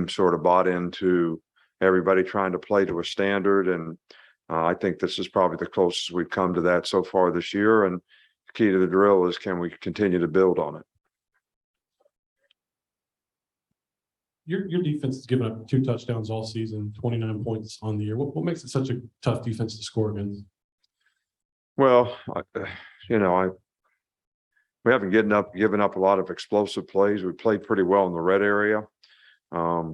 team sort of bought into everybody trying to play to a standard. And I think this is probably the closest we've come to that so far this year. And the key to the drill is, can we continue to build on it? Your defense has given up 2 touchdowns all season, 29 points on the year. What makes it such a tough defense to score against? Well, we haven't given up a lot of explosive plays. We played pretty well in the red area. I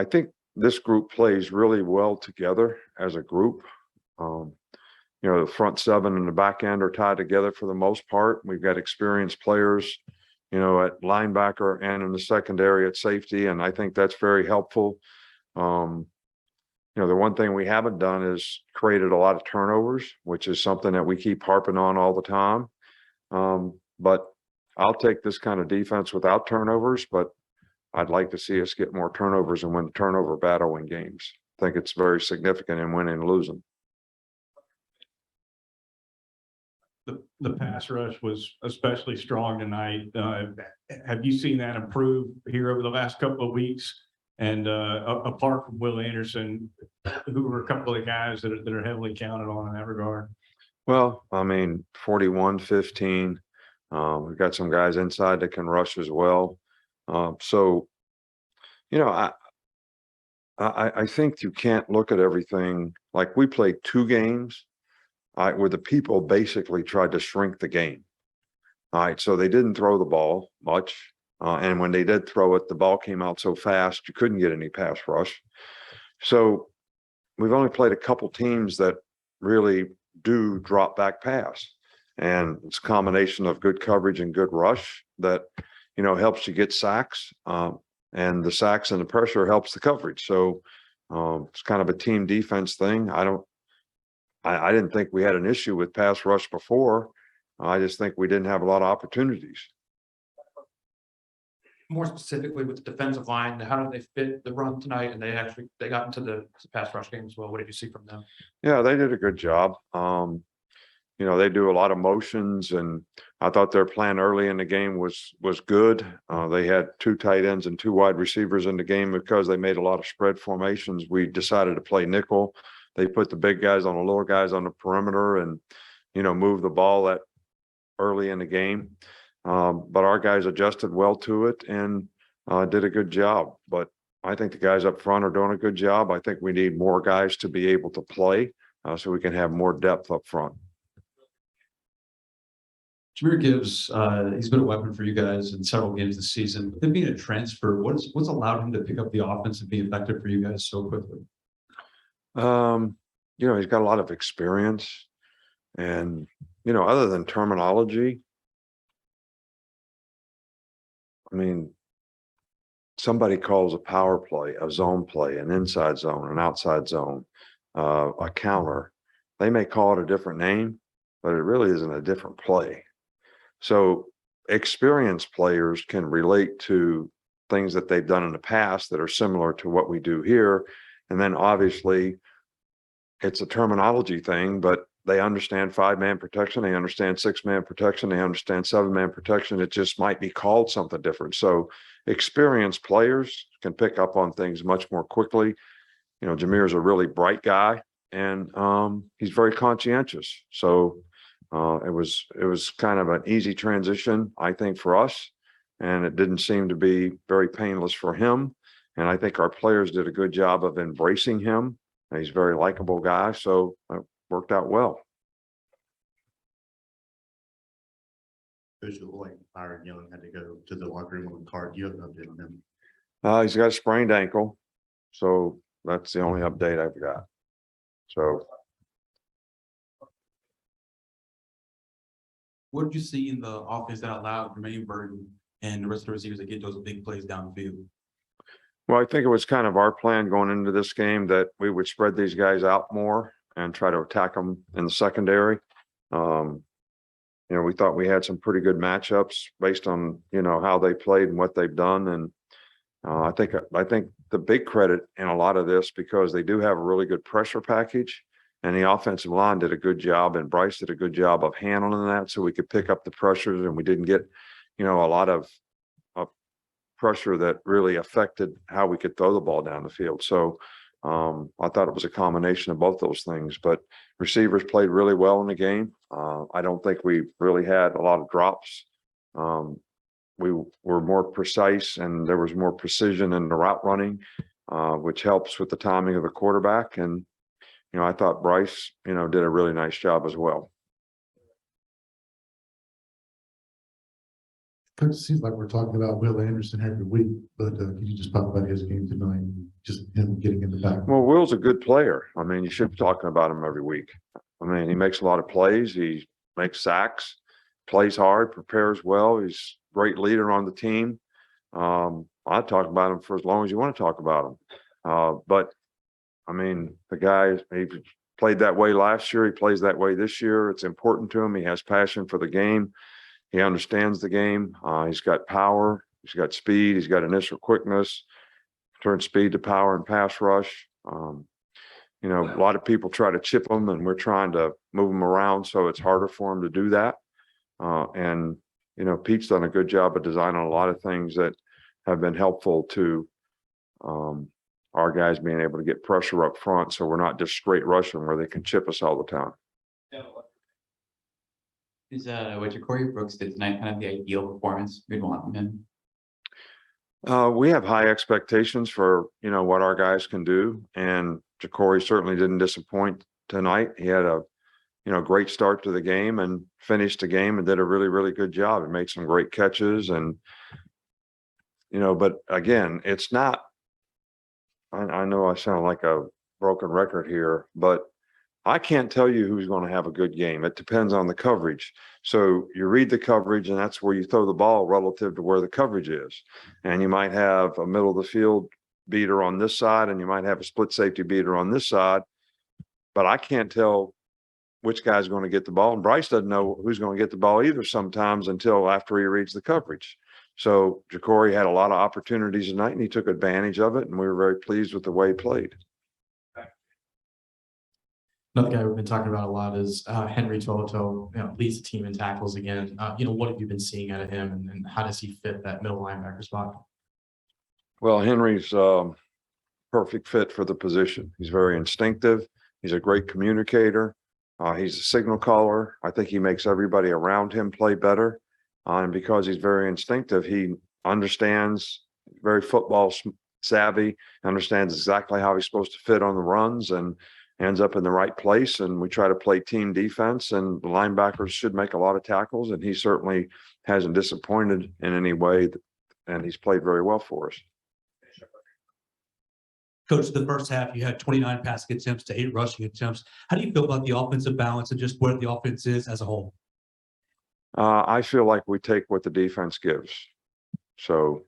think this group plays really well together as a group. The front 7 and the back end are tied together for the most part. We've got experienced players, at linebacker and in the secondary at safety, and I think that's very helpful. The one thing we haven't done is created a lot of turnovers, which is something that we keep harping on all the time. But I'll take this kind of defense without turnovers, but I'd like to see us get more turnovers and win the turnover battle in games. I think it's very significant in winning and losing. The pass rush was especially strong tonight. Have you seen that improve here over the last couple of weeks? And apart from Will Anderson, who were a couple of guys that are heavily counted on in that regard? Well, 41-15. We've got some guys inside that can rush as well. I think you can't look at everything like we played 2 games where the people basically tried to shrink the game. All right, so they didn't throw the ball much. And when they did throw it, the ball came out so fast, you couldn't get any pass rush. So we've only played a couple teams that really do drop back pass. And it's a combination of good coverage and good rush that, helps you get sacks. And the sacks and the pressure helps the coverage. So it's kind of a team defense thing. I didn't think we had an issue with pass rush before. I just think we didn't have a lot of opportunities. More specifically with the defensive line, how did they fit the run tonight? And they got into the pass rush game as well. What did you see from them? Yeah, they did a good job. They do a lot of motions, and I thought their plan early in the game was good. They had 2 tight ends and 2 wide receivers in the game because they made a lot of spread formations. We decided to play nickel. They put the big guys on the little guys on the perimeter and, move the ball that early in the game. But our guys adjusted well to it and did a good job. But I think the guys up front are doing a good job. I think we need more guys to be able to play so we can have more depth up front. Jahmyr Gibbs, he's been a weapon for you guys in several games this season. With him being a transfer, what's allowed him to pick up the offense and be effective for you guys so quickly? He's got a lot of experience, and other than terminology, somebody calls a power play, a zone play, an inside zone, an outside zone, a counter. They may call it a different name, but it really isn't a different play. So experienced players can relate to things that they've done in the past that are similar to what we do here. And then obviously it's a terminology thing, but they understand 5-man protection. They understand 6-man protection. They understand 7-man protection. It just might be called something different. So experienced players can pick up on things much more quickly. Jahmyr's a really bright guy, and he's very conscientious. So it was kind of an easy transition, I think, for us, and it didn't seem to be very painless for him. And I think our players did a good job of embracing him. He's a very likable guy, so it worked out well. Like Byron Young had to go to the locker room on the card. You have an update on him? He's got a sprained ankle, so that's the only update I've got. So. What did you see in the offense that allowed Jermaine Burton and the rest of the receivers to get those big plays downfield? Well, I think it was kind of our plan going into this game that we would spread these guys out more and try to attack them in the secondary. We thought we had some pretty good matchups based on, how they played and what they've done. And I think the big credit in a lot of this, because they do have a really good pressure package, and the offensive line did a good job, and Bryce did a good job of handling that so we could pick up the pressures, and we didn't get, a lot of pressure that really affected how we could throw the ball down the field. So I thought it was a combination of both those things, but receivers played really well in the game. I don't think we really had a lot of drops. We were more precise and there was more precision in the route running, which helps with the timing of the quarterback. And, I thought Bryce, did a really nice job as well. Coach, it seems like we're talking about Will Anderson every week, but could you just talk about his game tonight and just him getting in the back? Well, Will's a good player. I mean, you should be talking about him every week. I mean, he makes a lot of plays. He makes sacks, plays hard, prepares well. He's a great leader on the team. I talk about him for as long as you want to talk about him. But I mean, the guy, he played that way last year. He plays that way this year. It's important to him. He has passion for the game. He understands the game. He's got power. He's got speed. He's got initial quickness, turn speed to power and pass rush. A lot of people try to chip him and we're trying to move him around. So it's harder for him to do that. Pete's done a good job of designing a lot of things that have been helpful to our guys being able to get pressure up front. So we're not just straight rushing where they can chip us all the time. Is what Ja'Cory Brooks did tonight kind of the ideal performance we'd want from him? We have high expectations for, what our guys can do. And Ja'Cory certainly didn't disappoint tonight. He had a, great start to the game and finished the game and did a really, really good job. He made some great catches and, but again, it's not, I know I sound like a broken record here, but I can't tell you who's going to have a good game. It depends on the coverage. So you read the coverage and that's where you throw the ball relative to where the coverage is. And you might have a middle of the field beater on this side and you might have a split safety beater on this side. But I can't tell which guy's going to get the ball. And Bryce doesn't know who's going to get the ball either sometimes until after he reads the coverage. So Ja'Cory had a lot of opportunities tonight and he took advantage of it. And we were very pleased with the way he played. Another guy we've been talking about a lot is Henry Thompson, leads the team in tackles again. What have you been seeing out of him and how does he fit that middle linebacker spot? Well, Henry's perfect fit for the position. He's very instinctive. He's a great communicator. He's a signal caller. I think he makes everybody around him play better. And because he's very instinctive, he understands, very football savvy, understands exactly how he's supposed to fit on the runs and ends up in the right place. And we try to play team defense and the linebackers should make a lot of tackles. And he certainly hasn't disappointed in any way. And he's played very well for us. Coach, the first half, you had 29 passing attempts to 8 rushing attempts. How do you feel about the offensive balance and just where the offense is as a whole? I feel like we take what the defense gives. So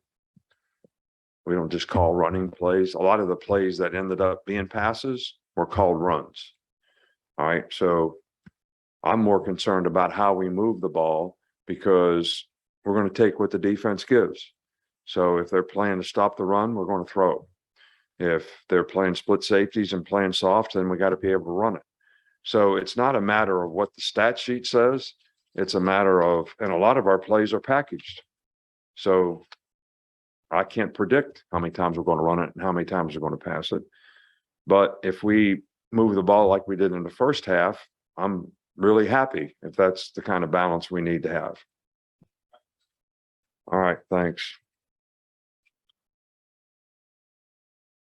we don't just call running plays. A lot of the plays that ended up being passes were called runs. All right. So I'm more concerned about how we move the ball because we're going to take what the defense gives. So if they're playing to stop the run, we're going to throw. If they're playing split safeties and playing soft, then we got to be able to run it. So it's not a matter of what the stat sheet says. It's a matter of, and a lot of our plays are packaged. So I can't predict how many times we're going to run it and how many times we're going to pass it. But if we move the ball like we did in the first half, I'm really happy if that's the kind of balance we need to have. All right, thanks.